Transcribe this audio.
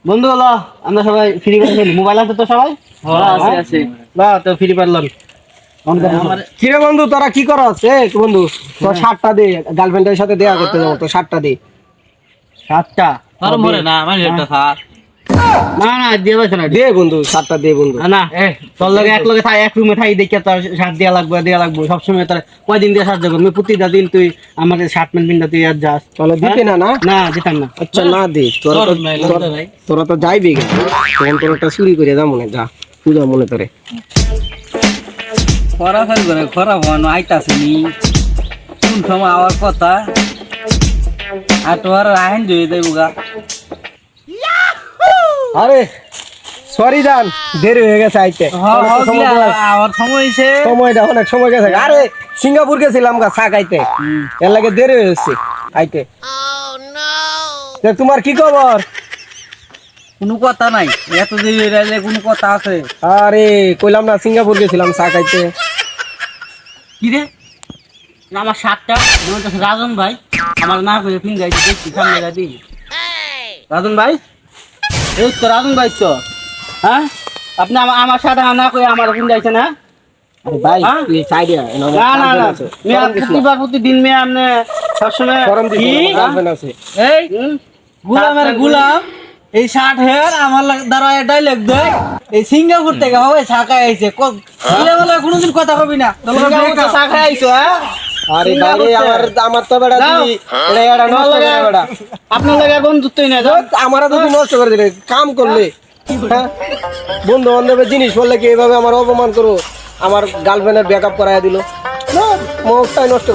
বন্ধু হলো আমরা সবাই ফ্রি ফায়ার খেলি, মোবাইল আছে তো সবাই? আছে। বা তো ফ্রি ফায়ার লন। কি রে বন্ধু তোরা কি করছ? বন্ধু তোর শার্টটা দে, গার্লফ্রেন্ডের সাথে দেখা করতে যাবো, তো শার্টটা দে। শার্টটা আর মরে না মানে একটা স্যার না না দিয়ে বসে না, দে বন্ধু শার্টটা দে বন্ধু। না তোর লগে এক লগে থাই, এক রুমে থাই দেখে তোর শার্ট দেয়া লাগবে সবসময়। তোর কয়দিন দিয়ে শার্ট দেবো? প্রতিটা দিন তুই আমাকে শার্ট প্যান্ট পিন্ডা তুই আর যাস, তাহলে দিতে না? না দিতাম না। আচ্ছা না দে, তোরা তো যাইবি তখন তোর একটা চুরি করে যা, মনে যা পূজা মনে তোরে খরা ফেল করে খরা হওয়ানো আইতাছিনি কোন সময় আওয়ার কথা আর তোর আইন জয়ে দেবো গা। আরে সরি জান, দেরি হয়ে গেছে আইতে। আওয়ার সময় হয়েছে, সময়টা অনেক সময় গেছে। আরে সিঙ্গাপুর গেছিলাম গা চা খাইতে, এর লাগে দেরি হয়েছে আইতে। তোমার কি খবর? কোনো কথা নাই, এত দেরি রাইলে কোনো কথা আছে? আরে কইলাম না সিঙ্গাপুর গেছিলাম চা খাইতে। কি রে আমার শার্টটা রাজন ভাই আমার না করে ফিন গাইছে, দেখছি সামনে গাড়ি। রাজন ভাই, এই তো রাজন ভাই তো। হ্যাঁ আপনি আমার সাথে না কই আমার ফিন গাইছে না? ভাই তুই সাইডে না না না, মেয়া প্রতিদিন মেয়া আপনি সবসময় গরম দিছি, গার্লফ্রেন্ড আছে। এই গুলামের গুলাম এই শার্ট হেয়ার আমার দ্বারা ডাইলেক্ট দেয় এই সিঙ্গাপুর থেকে হবে শাখা আইছে কোনোদিন কথা কবি না শাখা আইছো। হ্যাঁ আরে বাইরে আমার তো বেড়া দিই এটা নষ্ট করে বেড়া, আপনার লাগে বন্ধুত্বই না, আমারা তো নষ্ট করে দিলে কাম করলে। হ্যাঁ বন্ধু বান্ধবের জিনিস বললে কি এভাবে আমার অপমান করো? আমার গার্লফ্রেন্ডের ব্যাকআপ করাইয়া দিল, মুখটাই নষ্ট করে।